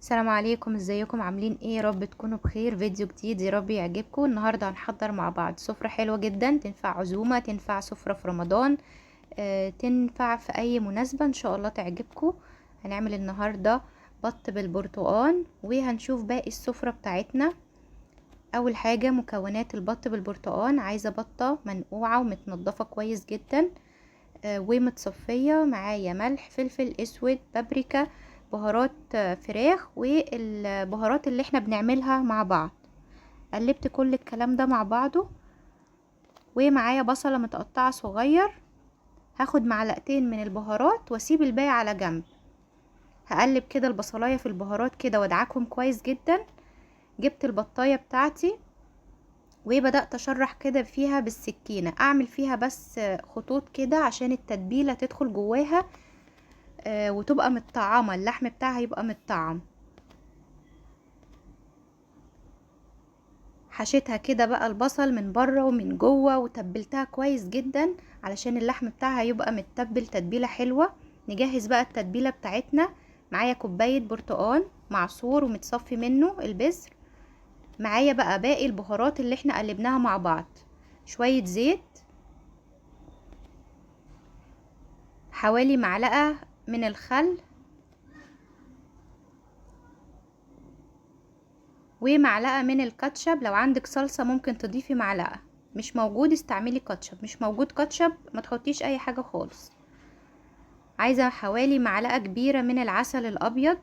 السلام عليكم، ازيكم؟ عاملين ايه؟ يا رب تكونوا بخير. فيديو جديد يا رب يعجبكم. النهارده هنحضر مع بعض سفرة حلوة جدا، تنفع عزومة، تنفع سفرة في رمضان، تنفع في اي مناسبة ان شاء الله تعجبكم. هنعمل النهارده بط بالبرتقال، وهنشوف باقي السفرة بتاعتنا. اول حاجة مكونات البط بالبرتقال: عايزة بطة منقوعة ومتنضفة كويس جدا، ومتصفية. معايا ملح، فلفل اسود، بابريكا، بهارات فراخ، والبهارات اللي احنا بنعملها مع بعض. قلبت كل الكلام ده مع بعضه. ومعايا بصلة متقطعة صغير، هاخد معلقتين من البهارات واسيب الباقي على جنب. هقلب كده البصلاية في البهارات كده وادعكهم كويس جدا. جبت البطاية بتاعتي وبدأت اشرح كده فيها بالسكينة، اعمل فيها بس خطوط كده عشان التتبيلة تدخل جواها، وتبقى متطعمة، اللحم بتاعها يبقى متطعم. حشيتها كده بقى البصل من بره ومن جوه، وتبلتها كويس جدا علشان اللحم بتاعها يبقى متبل تتبيلة حلوة. نجهز بقى التتبيلة بتاعتنا. معايا كوباية برتقال معصور ومتصفي منه البذر. معايا بقى باقي البهارات اللي احنا قلبناها مع بعض: شوية زيت، حوالي معلقة من الخل، ومعلقة من الكاتشب. لو عندك صلصة ممكن تضيفي معلقة، مش موجود استعملي كاتشب، مش موجود كاتشب ما تحطيش اي حاجة خالص. عايزة حوالي معلقة كبيرة من العسل الابيض.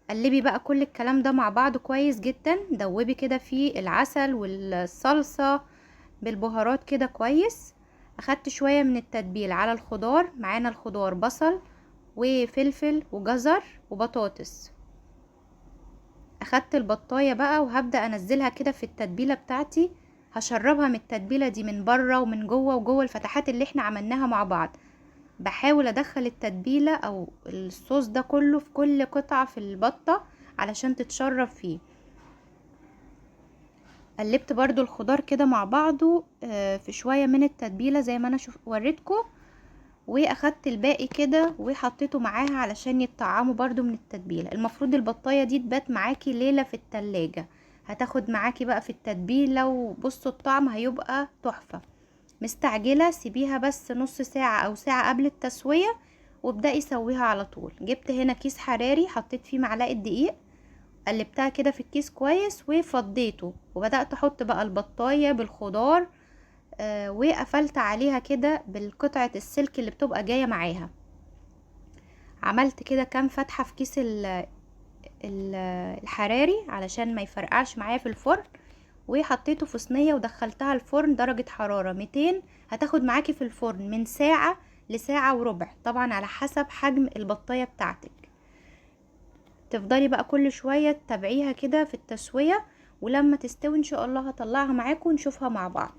قلبي بقى كل الكلام ده مع بعض كويس جدا، دوبي كده في العسل والصلصة بالبهارات كده كويس. اخدت شوية من التتبيل على الخضار. معانا الخضار بصل وفلفل وجزر وبطاطس. اخدت البطاية بقى وهبدأ انزلها كده في التتبيلة بتاعتي. هشربها من التتبيلة دي من بره ومن جوه وجوه الفتحات اللي احنا عملناها مع بعض. بحاول ادخل التتبيلة او الصوص ده كله في كل قطعة في البطة علشان تتشرب فيه. قلبت برضو الخضار كده مع بعضه في شوية من التتبيلة زي ما انا وريتكم. واخدت الباقي كده وحطيته معاها علشان يتطعموا برضو من التتبيله. المفروض البطايه دي تبات معاكي ليله في التلاجة، هتاخد معاكي بقى في التتبيله، وبصوا الطعم هيبقى تحفه. مستعجله سيبيها بس نص ساعه او ساعه قبل التسويه، وابدأي سويها على طول. جبت هنا كيس حراري، حطيت فيه معلقه دقيق، قلبتها كده في الكيس كويس وفضيته، وبدأت احط بقى البطايه بالخضار. وقفلت عليها كده بالقطعة السلك اللي بتبقى جاية معاها. عملت كده كام فتحة في كيس الحراري علشان ما يفرقعش معايا في الفرن. وحطيته في صينية ودخلتها الفرن درجة حرارة 200. هتاخد معاكي في الفرن من ساعة لساعة وربع، طبعا على حسب حجم البطاية بتاعتك. تفضلي بقى كل شوية تتابعيها كده في التسوية، ولما تستوي ان شاء الله هطلعها معاكم ونشوفها مع بعض.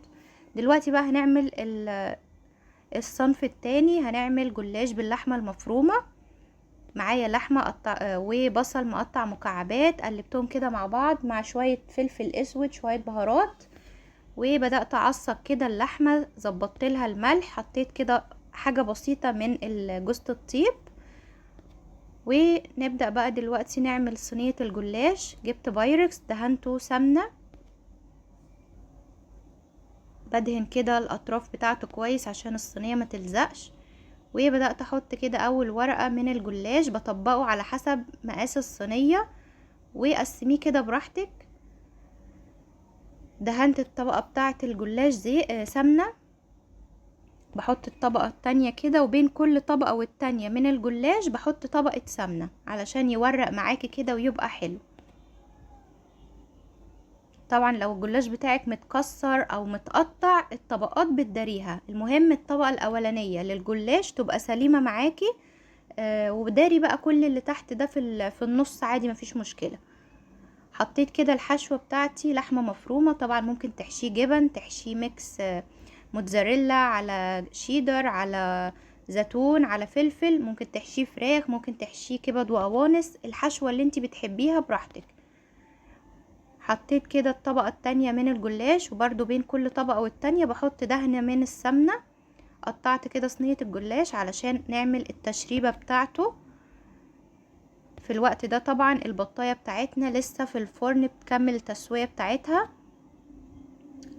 دلوقتي بقى هنعمل الصنف التاني. هنعمل جلاش باللحمة المفرومة. معايا لحمة وبصل مقطع مكعبات، قلبتهم كده مع بعض مع شوية فلفل اسود، شوية بهارات. وبدأت اعصق كده اللحمة، ظبطت لها الملح، حطيت كده حاجة بسيطة من جوزة الطيب. ونبدأ بقى دلوقتي نعمل صينية الجلاش. جبت بايركس دهنته سمنة، بدهن كده الاطراف بتاعته كويس عشان الصينية ما تلزقش. وبدأت احط كده اول ورقة من الجلاش، بطبقه على حسب مقاس الصينية، وقسميه كده براحتك. دهنت الطبقة بتاعة الجلاش زي سمنة. بحط الطبقة التانية كده، وبين كل طبقة والتانية من الجلاش بحط طبقة سمنة علشان يورق معاكي كده ويبقى حلو. طبعا لو الجلاش بتاعك متكسر او متقطع الطبقات بتداريها، المهم الطبقة الاولانية للجلاش تبقى سليمة معاكي. وداري بقى كل اللي تحت ده في النص عادي مفيش مشكلة. حطيت كده الحشوة بتاعتي لحمة مفرومة، طبعا ممكن تحشيه جبن، تحشيه ميكس موتزاريلا على شيدر على زيتون على فلفل، ممكن تحشيه فراخ، ممكن تحشيه كبد وقوانص، الحشوة اللي انتي بتحبيها براحتك. حطيت كده الطبقة التانية من الجلاش، وبرده بين كل طبقة والتانية بحط دهنة من السمنة. قطعت كده صينية الجلاش علشان نعمل التشريبة بتاعته. في الوقت ده طبعا البطاية بتاعتنا لسه في الفرن بتكمل التسوية بتاعتها.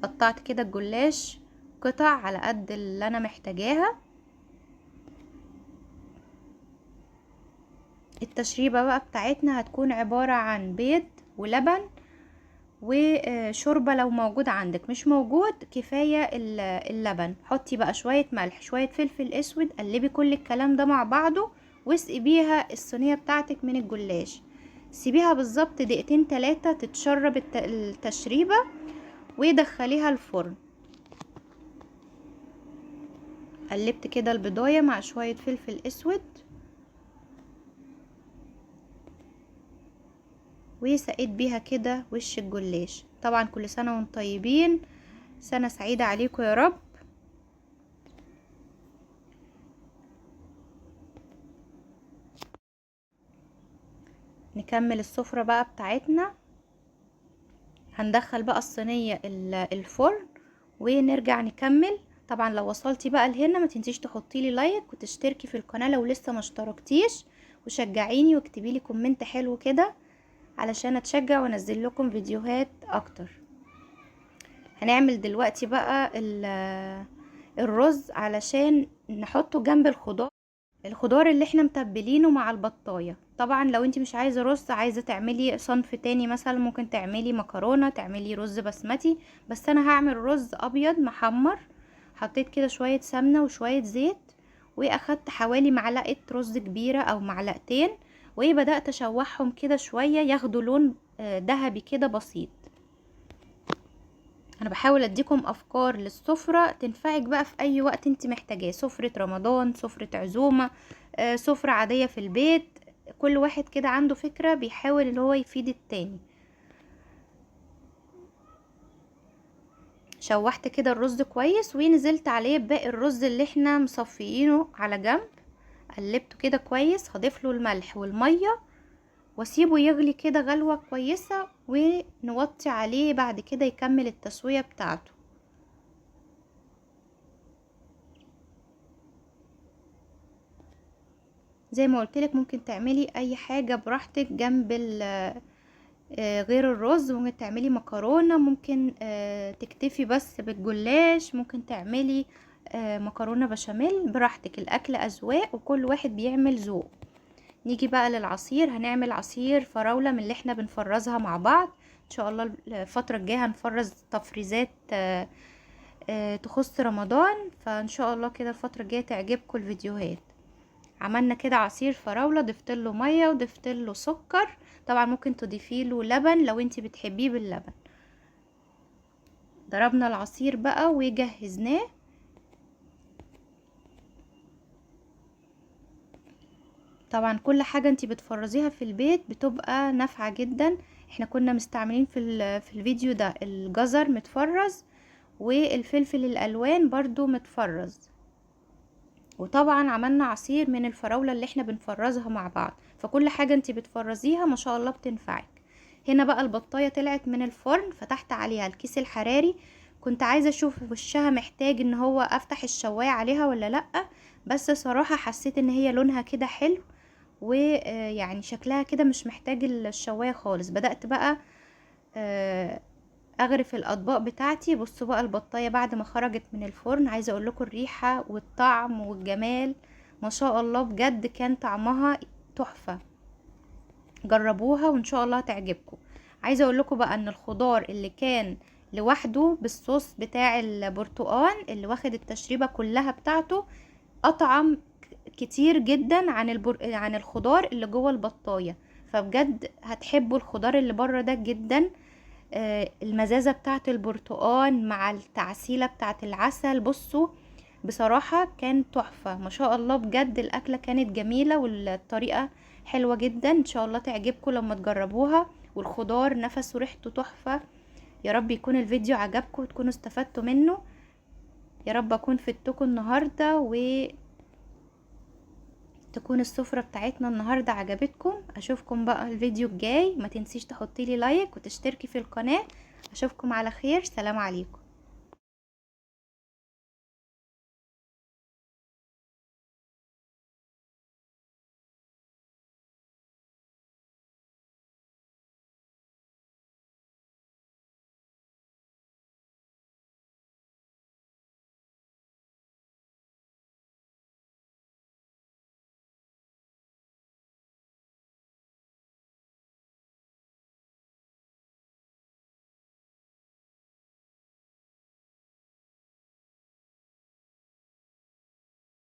قطعت كده الجلاش قطع على قد اللي انا محتاجاها. التشريبة بقى بتاعتنا هتكون عبارة عن بيض ولبن وشوربة لو موجود عندك، مش موجود كفاية اللبن. حطي بقى شوية ملح شوية فلفل اسود، قلبي كل الكلام ده مع بعضه واسقي بيها الصينية بتاعتك من الجلاش. سيبيها بالظبط دقيقتين 3 تتشرب التشريبة ودخليها الفرن. قلبت كده البضاية مع شوية فلفل اسود وسقيت بيها كده وش الجلاش. طبعا كل سنة وانتم طيبين، سنة سعيدة عليكم يا رب. نكمل السفرة بقى بتاعتنا. هندخل بقى الصينية الفرن ونرجع نكمل. طبعا لو وصلتي بقى لهنا ما تنسيش تحطي لي لايك وتشتركي في القناة لو لسه ما اشتركتيش، وشجعيني واكتبي لي كومنت حلو كده علشان اتشجع وانزل لكم فيديوهات اكتر. هنعمل دلوقتي بقى الرز علشان نحطه جنب الخضار اللي احنا متبلينه مع البطاية. طبعا لو انت مش عايزة رز، عايزة تعملي صنف تاني مثلا ممكن تعملي مكرونة، تعملي رز بسمتي، بس انا هعمل رز ابيض محمر. حطيت كده شوية سمنة وشوية زيت واخدت حوالي معلقة رز كبيرة او معلقتين، وبدأت اشوحهم كده شوية ياخدوا لون ذهبي كده بسيط. انا بحاول اديكم افكار للسفرة تنفعك بقى في اي وقت انت محتاجاه، سفرة رمضان، سفرة عزومة، سفرة عادية في البيت. كل واحد كده عنده فكرة بيحاول اللي هو يفيد التاني. شوحت كده الرز كويس ونزلت عليه باقي الرز اللي احنا مصفيينه على جنب. قلبته كده كويس، هضيف له الملح والمية واسيبه يغلي كده غلوة كويسة ونوطي عليه بعد كده يكمل التسوية بتاعته. زي ما قلتلك ممكن تعملي اي حاجة براحتك جنب غير الرز. ممكن تعملي مكرونة، ممكن تكتفي بس بالجلاش، ممكن تعملي مكرونة بشاميل، براحتك. الاكل اذواق وكل واحد بيعمل ذوق. نيجي بقى للعصير. هنعمل عصير فراولة من اللي احنا بنفرزها مع بعض. ان شاء الله الفترة الجاية هنفرز تفريزات تخص رمضان، فان شاء الله كده الفترة الجاية تعجبكم الفيديوهات. عملنا كده عصير فراولة، ضفت له ميه وضفت له سكر. طبعا ممكن تضيفي له لبن لو انت بتحبيه باللبن. ضربنا العصير بقى وجهزناه. طبعا كل حاجة انت بتفرزيها في البيت بتبقى نافعة جدا. احنا كنا مستعملين في الفيديو ده الجزر متفرز والفلفل الالوان برضو متفرز، وطبعا عملنا عصير من الفراولة اللي احنا بنفرزها مع بعض. فكل حاجة انت بتفرزيها ما شاء الله بتنفعك. هنا بقى البطاية طلعت من الفرن، فتحت عليها الكيس الحراري. كنت عايزة اشوف وشها محتاج ان هو افتح الشواية عليها ولا لأ، بس صراحة حسيت ان هي لونها كده حلو ويعني شكلها كده مش محتاج الشواية خالص. بدأت بقى اغرف الاطباق بتاعتي. بصوا بقى البطايه بعد ما خرجت من الفرن، عايزه اقول لكم الريحه والطعم والجمال ما شاء الله، بجد كان طعمها تحفه. جربوها وان شاء الله تعجبكم. عايزه اقول لكم بقى ان الخضار اللي كان لوحده بالصوص بتاع البرتقال اللي واخد التشريبه كلها بتاعته اطعم كتير جدا عن الخضار اللي جوه البطايه. فبجد هتحبوا الخضار اللي بره ده جدا. المزازة بتاعت البرتقال مع التعسيلة بتاعت العسل، بصوا بصراحة كان تحفة ما شاء الله. بجد الأكلة كانت جميلة والطريقة حلوة جدا. ان شاء الله تعجبكم لما تجربوها. والخضار نفسه وريحته تحفة. يا رب يكون الفيديو عجبكم وتكونوا استفدتوا منه. يا رب اكون فدتكم النهاردة تكون السفرة بتاعتنا النهاردة عجبتكم. اشوفكم بقى الفيديو الجاي. ما تنسيش تحطي لي لايك وتشتركي في القناة. اشوفكم على خير. سلام عليكم.